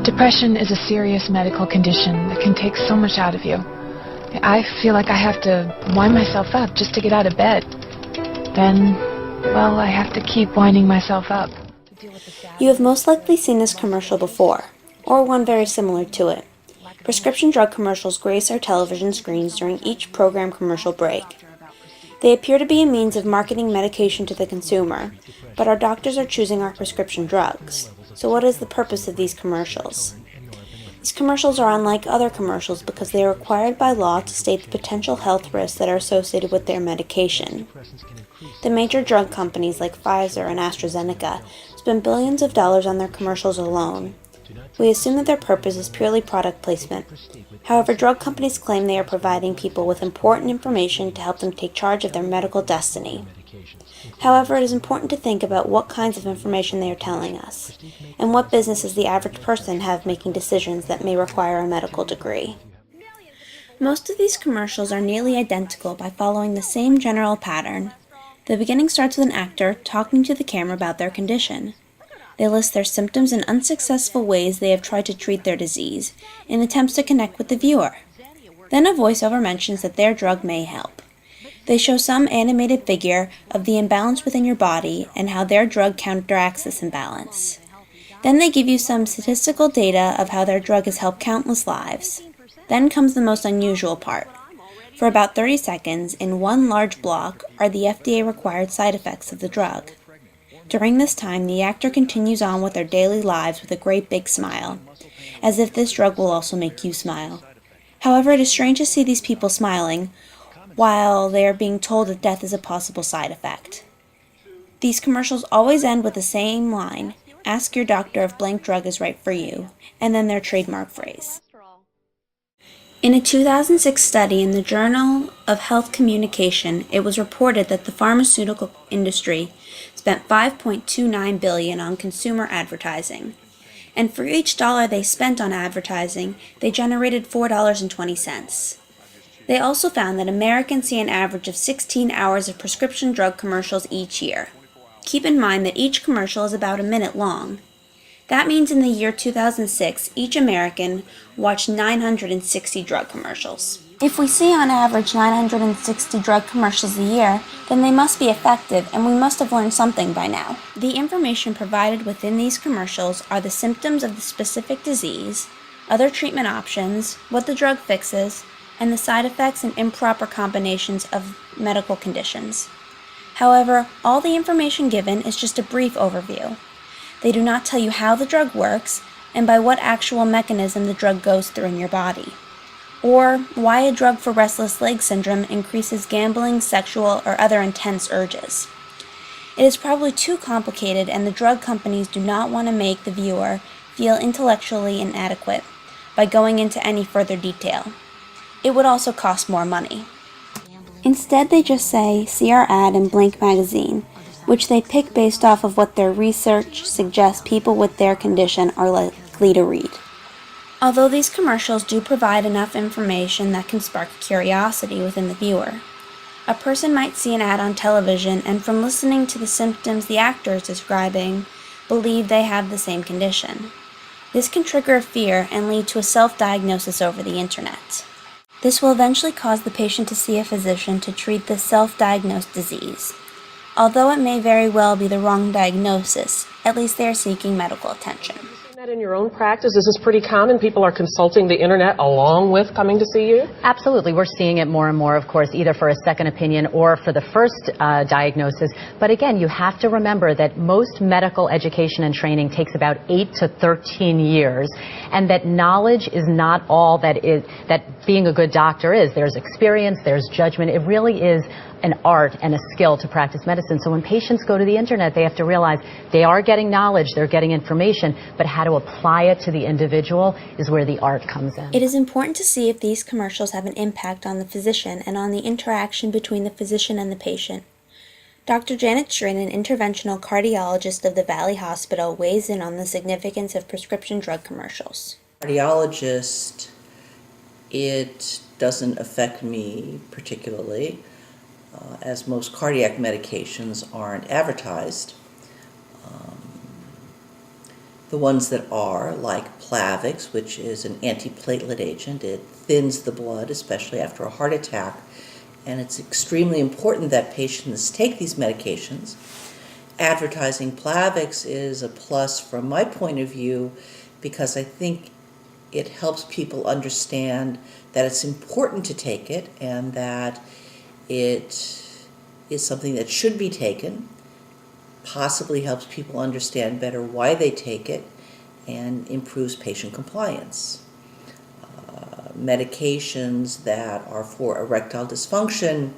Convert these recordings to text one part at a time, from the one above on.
Depression is a serious medical condition that can take so much out of you. I feel like I have to wind myself up just to get out of bed. Then, well, I have to keep winding myself up. You have most likely seen this commercial before, or one very similar to it. Prescription drug commercials grace our television screens during each program commercial break. They appear to be a means of marketing medication to the consumer, but our doctors are choosing our prescription drugs. So what is the purpose of these commercials? These commercials are unlike other commercials because they are required by law to state the potential health risks that are associated with their medication. The major drug companies like Pfizer and AstraZeneca spend billions of dollars on their commercials alone. We assume that their purpose is purely product placement. However, drug companies claim they are providing people with important information to help them take charge of their medical destiny. However, it is important to think about what kinds of information they are telling us, and what business does the average person have making decisions that may require a medical degree. Most of these commercials are nearly identical by following the same general pattern. The beginning starts with an actor talking to the camera about their condition. They list their symptoms and unsuccessful ways they have tried to treat their disease in attempts to connect with the viewer. Then a voiceover mentions that their drug may help. They show some animated figure of the imbalance within your body and how their drug counteracts this imbalance. Then they give you some statistical data of how their drug has helped countless lives. Then comes the most unusual part. For about 30 seconds, in one large block, are the FDA-required side effects of the drug. During this time, the actor continues on with their daily lives with a great big smile, as if this drug will also make you smile. However, it is strange to see these people smiling, while they are being told that death is a possible side effect. These commercials always end with the same line, "Ask your doctor if blank drug is right for you," and then their trademark phrase. In a 2006 study in the Journal of Health Communication, it was reported that the pharmaceutical industry spent $5.29 billion on consumer advertising. And for each dollar they spent on advertising, they generated $4.20. They also found that Americans see an average of 16 hours of prescription drug commercials each year. Keep in mind that each commercial is about a minute long. That means in the year 2006, each American watched 960 drug commercials. If we see on average 960 drug commercials a year, then they must be effective and we must have learned something by now. The information provided within these commercials are the symptoms of the specific disease, other treatment options, what the drug fixes, and the side effects and improper combinations of medical conditions. However, all the information given is just a brief overview. They do not tell you how the drug works and by what actual mechanism the drug goes through in your body, or why a drug for restless leg syndrome increases gambling, sexual, or other intense urges. It is probably too complicated, and the drug companies do not want to make the viewer feel intellectually inadequate by going into any further detail. It would also cost more money. Instead, they just say, "See our ad in Blank magazine," which they pick based off of what their research suggests people with their condition are likely to read. Although these commercials do provide enough information that can spark curiosity within the viewer, a person might see an ad on television and from listening to the symptoms the actor is describing, believe they have the same condition. This can trigger a fear and lead to a self-diagnosis over the internet. This will eventually cause the patient to see a physician to treat the self-diagnosed disease. Although it may very well be the wrong diagnosis, at least they are seeking medical attention. That in your own practice, is this pretty common? People are consulting the internet along with coming to see you? Absolutely. We're seeing it more and more, of course, either for a second opinion or for the first diagnosis. But again, you have to remember that most medical education and training takes about 8 to 13 years, and that knowledge is not all that being a good doctor is. There's experience, there's judgment. It really is an art and a skill to practice medicine. So when patients go to the internet, they have to realize they are getting knowledge, they're getting information, but how to apply it to the individual is where the art comes in. It is important to see if these commercials have an impact on the physician and on the interaction between the physician and the patient. Dr. Janet Strin, an interventional cardiologist of the Valley Hospital, weighs in on the significance of prescription drug commercials. Cardiologist, it doesn't affect me particularly, as most cardiac medications aren't advertised. The ones that are, like Plavix, which is an antiplatelet agent, it thins the blood, especially after a heart attack, and it's extremely important that patients take these medications. Advertising Plavix is a plus from my point of view because I think it helps people understand that it's important to take it and that it is something that should be taken, possibly helps people understand better why they take it, and improves patient compliance. Medications that are for erectile dysfunction,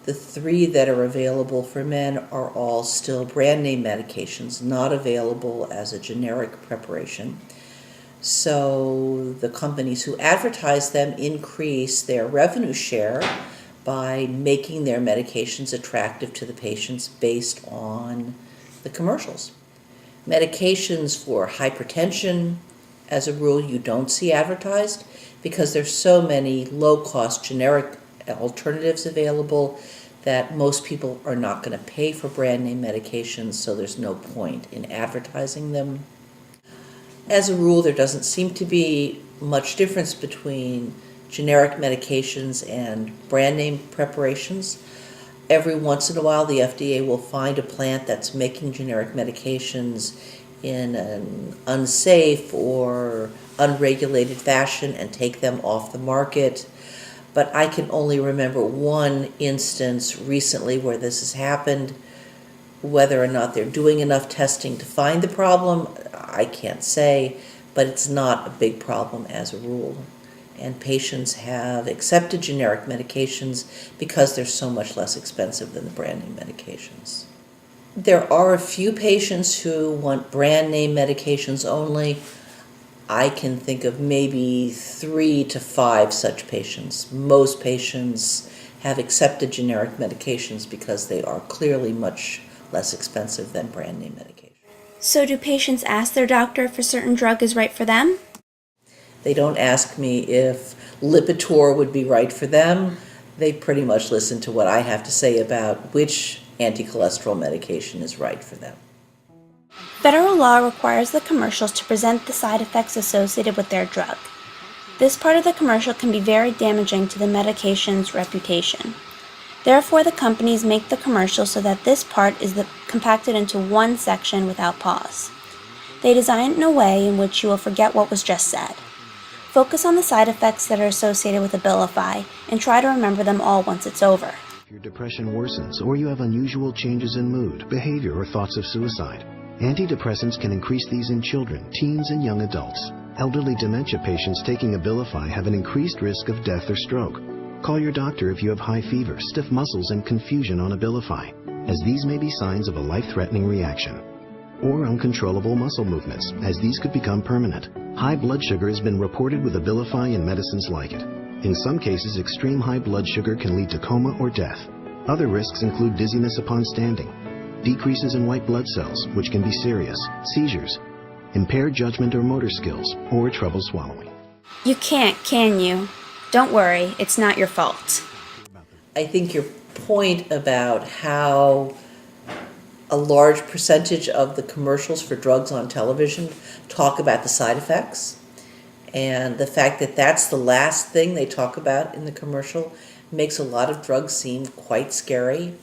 the 3 that are available for men are all still brand name medications, not available as a generic preparation. So the companies who advertise them increase their revenue share by making their medications attractive to the patients based on the commercials. Medications for hypertension, as a rule, you don't see advertised because there's so many low-cost generic alternatives available that most people are not going to pay for brand name medications, so there's no point in advertising them. As a rule, there doesn't seem to be much difference between generic medications and brand name preparations. Every once in a while, the FDA will find a plant that's making generic medications in an unsafe or unregulated fashion and take them off the market. But I can only remember one instance recently where this has happened. Whether or not they're doing enough testing to find the problem, I can't say, but it's not a big problem as a rule. And patients have accepted generic medications because they're so much less expensive than the brand name medications. There are a few patients who want brand name medications only. I can think of maybe 3 to 5 such patients. Most patients have accepted generic medications because they are clearly much less expensive than brand name medication. So do patients ask their doctor if a certain drug is right for them? They don't ask me if Lipitor would be right for them. They pretty much listen to what I have to say about which anti-cholesterol medication is right for them. Federal law requires the commercials to present the side effects associated with their drug. This part of the commercial can be very damaging to the medication's reputation. Therefore, the companies make the commercial so that this part is compacted into one section without pause. They design it in a way in which you will forget what was just said. Focus on the side effects that are associated with Abilify and try to remember them all once it's over. If your depression worsens or you have unusual changes in mood, behavior, or thoughts of suicide, antidepressants can increase these in children, teens, and young adults. Elderly dementia patients taking Abilify have an increased risk of death or stroke. Call your doctor if you have high fever, stiff muscles, and confusion on Abilify, as these may be signs of a life-threatening reaction. Or uncontrollable muscle movements, as these could become permanent. High blood sugar has been reported with Abilify and medicines like it. In some cases, extreme high blood sugar can lead to coma or death. Other risks include dizziness upon standing, decreases in white blood cells, which can be serious, seizures, impaired judgment or motor skills, or trouble swallowing. You can't, can you? Don't worry, it's not your fault. I think your point about how a large percentage of the commercials for drugs on television talk about the side effects, and the fact that that's the last thing they talk about in the commercial makes a lot of drugs seem quite scary.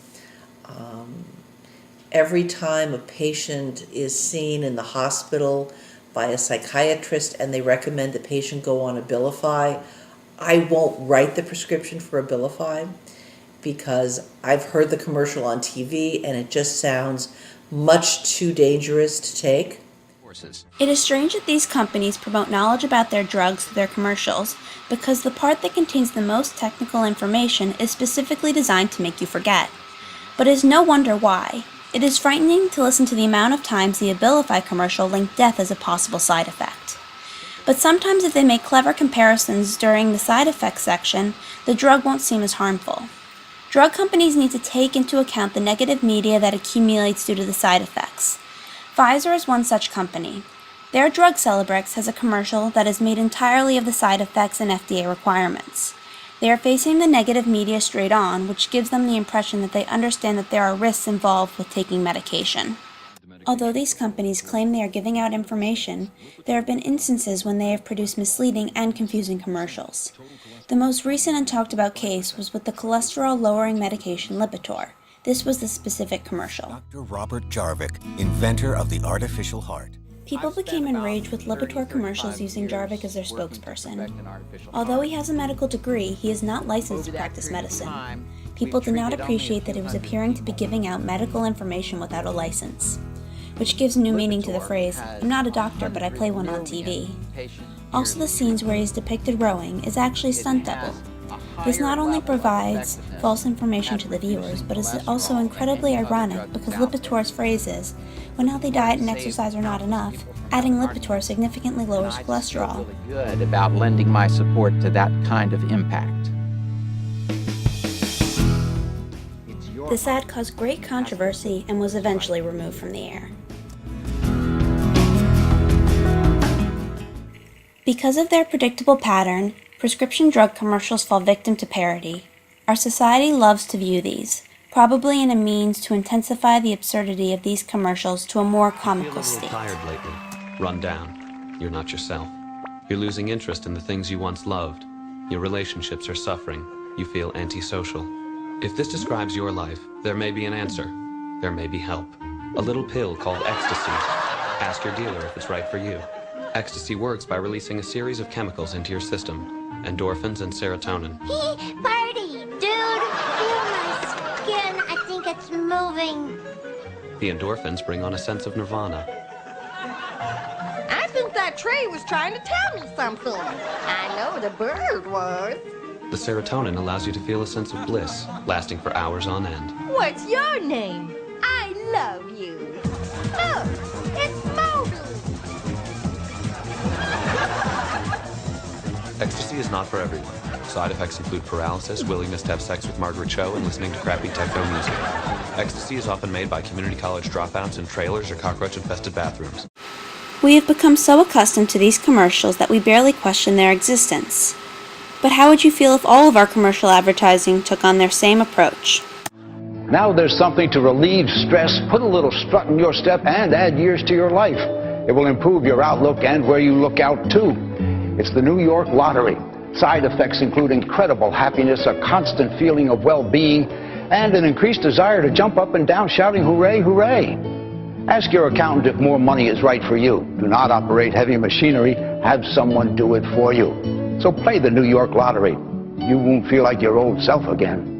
Every time a patient is seen in the hospital by a psychiatrist and they recommend the patient go on Abilify, I won't write the prescription for Abilify because I've heard the commercial on TV and it just sounds much too dangerous to take. It is strange that these companies promote knowledge about their drugs through their commercials because the part that contains the most technical information is specifically designed to make you forget. But it is no wonder why. It is frightening to listen to the amount of times the Abilify commercial linked death as a possible side effect. But sometimes if they make clever comparisons during the side effects section, the drug won't seem as harmful. Drug companies need to take into account the negative media that accumulates due to the side effects. Pfizer is one such company. Their drug Celebrex has a commercial that is made entirely of the side effects and FDA requirements. They are facing the negative media straight on, which gives them the impression that they understand that there are risks involved with taking medication. Although these companies claim they are giving out information, there have been instances when they have produced misleading and confusing commercials. The most recent and talked about case was with the cholesterol-lowering medication Lipitor. This was the specific commercial. Dr. Robert Jarvik, inventor of the artificial heart. People became enraged with Lipitor commercials using Jarvik as their spokesperson. Although he has a medical degree, he is not licensed to practice medicine. People did not appreciate that he was appearing to be giving out medical information without a license, which gives new meaning to the phrase, "I'm not a doctor, but I play one on TV." Also, the scenes where he is depicted rowing is actually stunt double. This not only provides false information to the viewers, but is also incredibly ironic because Lipitor's phrase is, when healthy diet and exercise are not enough, adding Lipitor significantly lowers cholesterol. Good about lending my support to that kind of impact. This ad caused great controversy and was eventually removed from the air. Because of their predictable pattern, prescription drug commercials fall victim to parody. Our society loves to view these, probably in a means to intensify the absurdity of these commercials to a more comical state. You're a little tired lately, run down. You're not yourself. You're losing interest in the things you once loved. Your relationships are suffering. You feel antisocial. If this describes your life, there may be an answer. There may be help. A little pill called ecstasy. Ask your dealer if it's right for you. Ecstasy works by releasing a series of chemicals into your system, endorphins and serotonin. Party! Dude, feel my skin. I think it's moving. The endorphins bring on a sense of nirvana. I think that tree was trying to tell me something. I know the bird was. The serotonin allows you to feel a sense of bliss, lasting for hours on end. What's your name? I love you. Look, it's moving. Ecstasy is not for everyone. Side effects include paralysis, willingness to have sex with Margaret Cho, and listening to crappy techno music. Ecstasy is often made by community college dropouts in trailers or cockroach-infested bathrooms. We have become so accustomed to these commercials that we barely question their existence. But how would you feel if all of our commercial advertising took on their same approach? Now there's something to relieve stress, put a little strut in your step, and add years to your life. It will improve your outlook and where you look out too. It's the New York Lottery. Side effects include incredible happiness, a constant feeling of well-being, and an increased desire to jump up and down shouting hooray, hooray. Ask your accountant if more money is right for you. Do not operate heavy machinery. Have someone do it for you. So play the New York Lottery. You won't feel like your old self again.